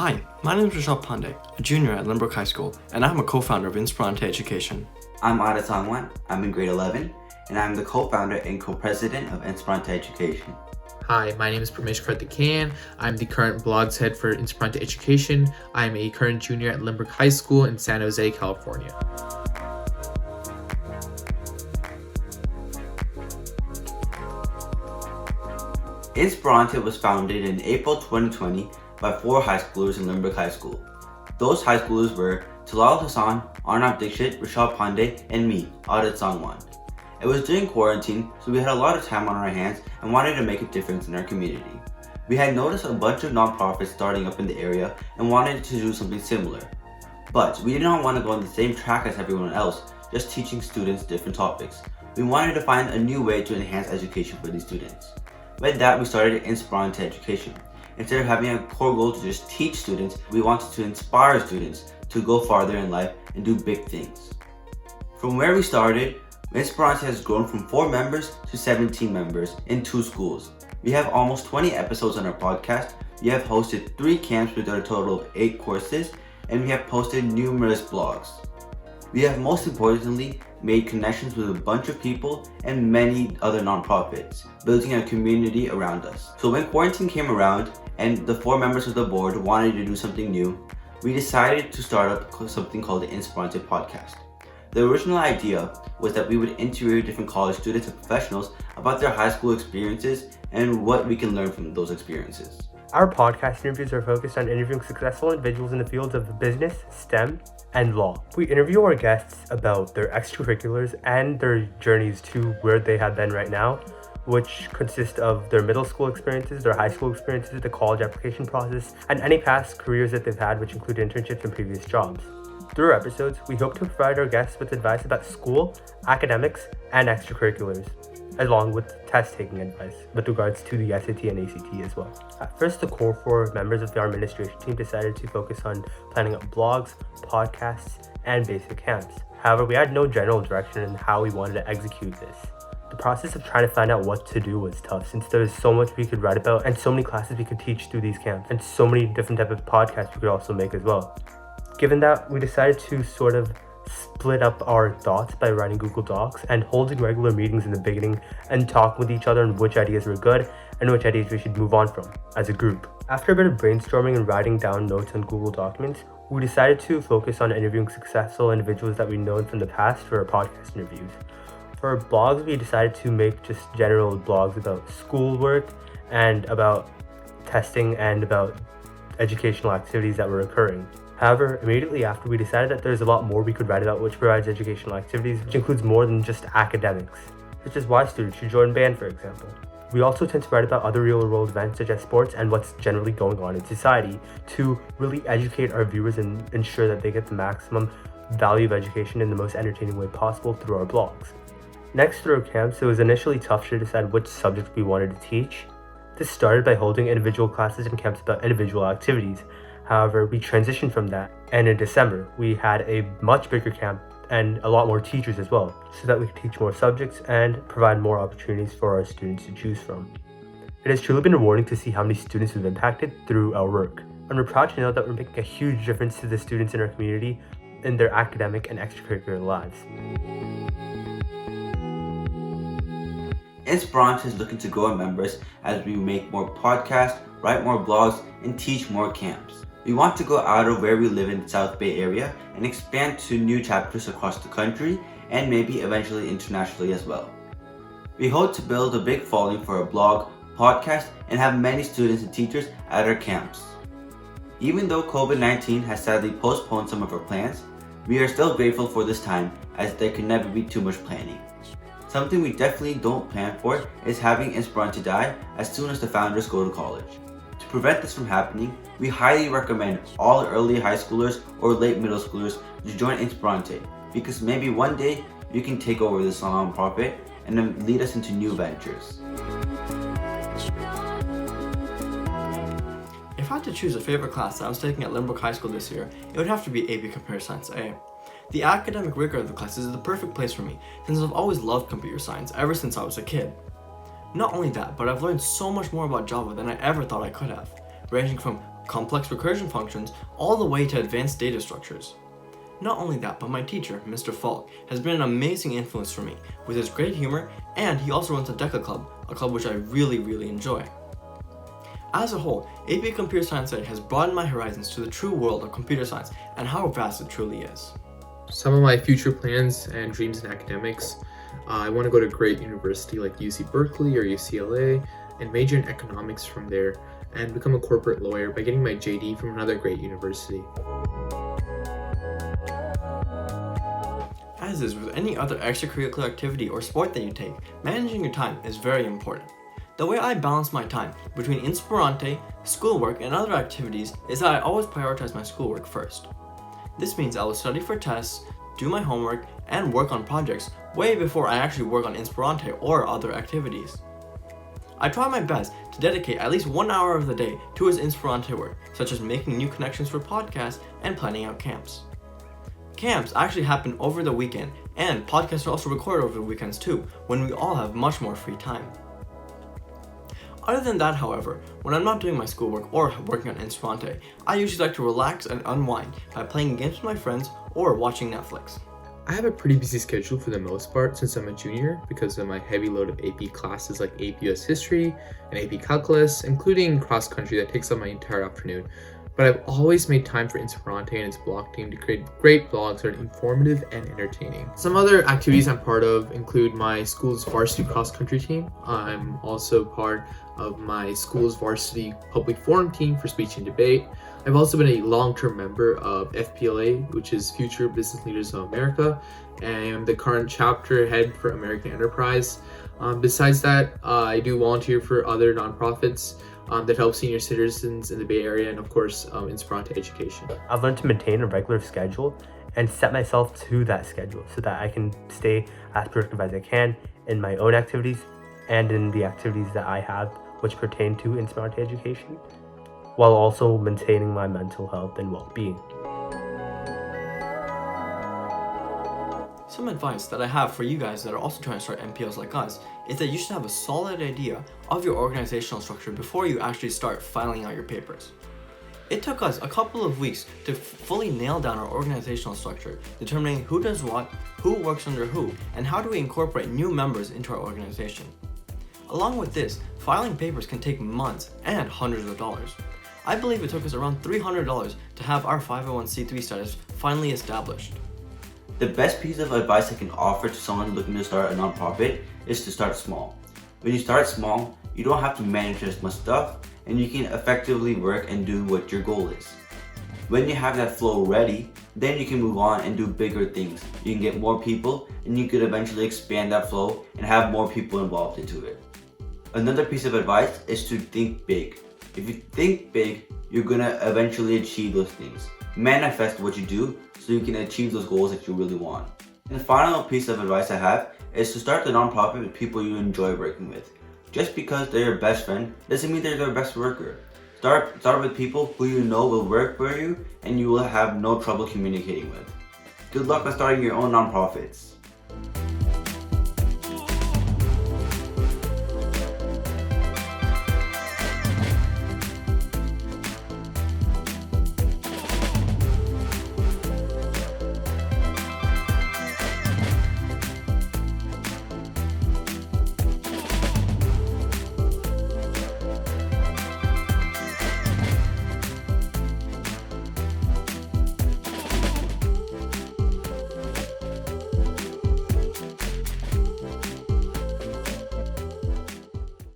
Hi, my name is Rishabh Pandey, a junior at Limbrook High School, and I'm a co-founder of Inspirante Education. I'm Ada Sangwan, I'm in grade 11, and I'm the co-founder and co-president of Inspirante Education. Hi, my name is Pramesh Karthikeyan. I'm the current blogs head for Inspirante Education. I'm a current junior at Limbrook High School in San Jose, California. Inspirante was founded in April 2020 by 4 high schoolers in Limbrook High School. Those high schoolers were Talal Hassan, Arnab Dikshit, Rishabh Pandey, and me, Ada Sangwan. It was during quarantine, so we had a lot of time on our hands and wanted to make a difference in our community. We had noticed a bunch of nonprofits starting up in the area and wanted to do something similar. But we did not want to go on the same track as everyone else, just teaching students different topics. We wanted to find a new way to enhance education for these students. With that, we started Inspirante Education. Instead of having a core goal to just teach students, we wanted to inspire students to go farther in life and do big things. From where we started, Inspirante has grown from 4 members to 17 members in 2 schools. We have almost 20 episodes on our podcast. We have hosted 3 camps with a total of 8 courses, and we have posted numerous blogs. We have most importantly made connections with a bunch of people and many other nonprofits, building a community around us. So when quarantine came around and the 4 members of the board wanted to do something new, we decided to start up something called the Inspirante podcast. The original idea was that we would interview different college students and professionals about their high school experiences and what we can learn from those experiences. Our podcast interviews are focused on interviewing successful individuals in the fields of business, STEM, and law. We interview our guests about their extracurriculars and their journeys to where they have been right now, which consist of their middle school experiences, their high school experiences, the college application process, and any past careers that they've had, which include internships and previous jobs. Through our episodes, we hope to provide our guests with advice about school, academics, and extracurriculars, along with test-taking advice with regards to the SAT and ACT as well. At first, the core 4 members of our administration team decided to focus on planning out blogs, podcasts, and basic camps. However, we had no general direction in how we wanted to execute this. The process of trying to find out what to do was tough, since there was so much we could write about and so many classes we could teach through these camps, and so many different types of podcasts we could also make as well. Given that, we decided to sort of split up our thoughts by writing Google Docs and holding regular meetings in the beginning and talking with each other on which ideas were good and which ideas we should move on from as a group. After a bit of brainstorming and writing down notes on Google Documents, we decided to focus on interviewing successful individuals that we known from the past for our podcast interviews. For our blogs, we decided to make just general blogs about schoolwork and about testing and about educational activities that were occurring. However, immediately after, we decided that there's a lot more we could write about which provides educational activities, which includes more than just academics, such as why students should join band, for example. We also tend to write about other real-world events such as sports and what's generally going on in society to really educate our viewers and ensure that they get the maximum value of education in the most entertaining way possible through our blogs. Next, through our camps, it was initially tough to decide which subject we wanted to teach. This started by holding individual classes and camps about individual activities. However, we transitioned from that, and in December, we had a much bigger camp and a lot more teachers as well, so that we could teach more subjects and provide more opportunities for our students to choose from. It has truly been rewarding to see how many students we've impacted through our work, and we're proud to know that we're making a huge difference to the students in our community in their academic and extracurricular lives. Inspirante is looking to grow our members as we make more podcasts, write more blogs, and teach more camps. We want to go out of where we live in the South Bay area and expand to new chapters across the country and maybe eventually internationally as well. We hope to build a big following for our blog, podcast, and have many students and teachers at our camps. Even though COVID-19 has sadly postponed some of our plans, we are still grateful for this time as there can never be too much planning. Something we definitely don't plan for is having Inspirante die as soon as the founders go to college. To prevent this from happening, we highly recommend all early high schoolers or late middle schoolers to join Inspirante, because maybe one day you can take over this nonprofit and then lead us into new ventures. If I had to choose a favorite class that I was taking at Limbrook High School this year, it would have to be AP Computer Science A. The academic rigor of the classes is the perfect place for me, since I've always loved computer science ever since I was a kid. Not only that, but I've learned so much more about Java than I ever thought I could have, ranging from complex recursion functions, all the way to advanced data structures. Not only that, but my teacher, Mr. Falk, has been an amazing influence for me with his great humor, and he also runs a DECA club, a club which I really enjoy. As a whole, AP Computer Science A has broadened my horizons to the true world of computer science and how vast it truly is. Some of my future plans and dreams in academics, I want to go to a great university like UC Berkeley or UCLA and major in economics from there and become a corporate lawyer by getting my JD from another great university. As is with any other extracurricular activity or sport that you take, managing your time is very important. The way I balance my time between Inspirante, schoolwork, and other activities is that I always prioritize my schoolwork first. This means I will study for tests, do my homework, and work on projects way before I actually work on Inspirante or other activities. I try my best to dedicate at least 1 hour of the day towards Inspirante work, such as making new connections for podcasts and planning out camps. Camps actually happen over the weekend, and podcasts are also recorded over the weekends too, when we all have much more free time. Other than that, however, when I'm not doing my schoolwork or working on Inspirante, I usually like to relax and unwind by playing games with my friends or watching Netflix. I have a pretty busy schedule for the most part since I'm a junior because of my heavy load of AP classes like AP US History and AP Calculus, including cross country that takes up my entire afternoon. But I've always made time for Inspirante and its blog team to create great blogs that are informative and entertaining. Some other activities I'm part of include my school's varsity cross country team. I'm also part of my school's varsity public forum team for speech and debate. I've also been a long-term member of FPLA, which is Future Business Leaders of America, and I am the current chapter head for American Enterprise. Besides that, I do volunteer for other nonprofits that help senior citizens in the Bay Area, and of course, Inspirante Education. I've learned to maintain a regular schedule and set myself to that schedule so that I can stay as productive as I can in my own activities and in the activities that I have which pertain to Inspirante Education, while also maintaining my mental health and well-being. Some advice that I have for you guys that are also trying to start MPOs like us is that you should have a solid idea of your organizational structure before you actually start filing out your papers. It took us a couple of weeks to fully nail down our organizational structure, determining who does what, who works under who, and how do we incorporate new members into our organization. Along with this, filing papers can take months and hundreds of dollars. I believe it took us around $300 to have our 501c3 status finally established. The best piece of advice I can offer to someone looking to start a nonprofit is to start small. When you start small, you don't have to manage as much stuff, and you can effectively work and do what your goal is. When you have that flow ready, then you can move on and do bigger things. You can get more people, and you could eventually expand that flow and have more people involved into it. Another piece of advice is to think big. If you think big, you're gonna eventually achieve those things. Manifest what you do so you can achieve those goals that you really want. And the final piece of advice I have is to start the nonprofit with people you enjoy working with. Just because they're your best friend doesn't mean they're your best worker. Start with people who you know will work for you and you will have no trouble communicating with. Good luck with starting your own nonprofits.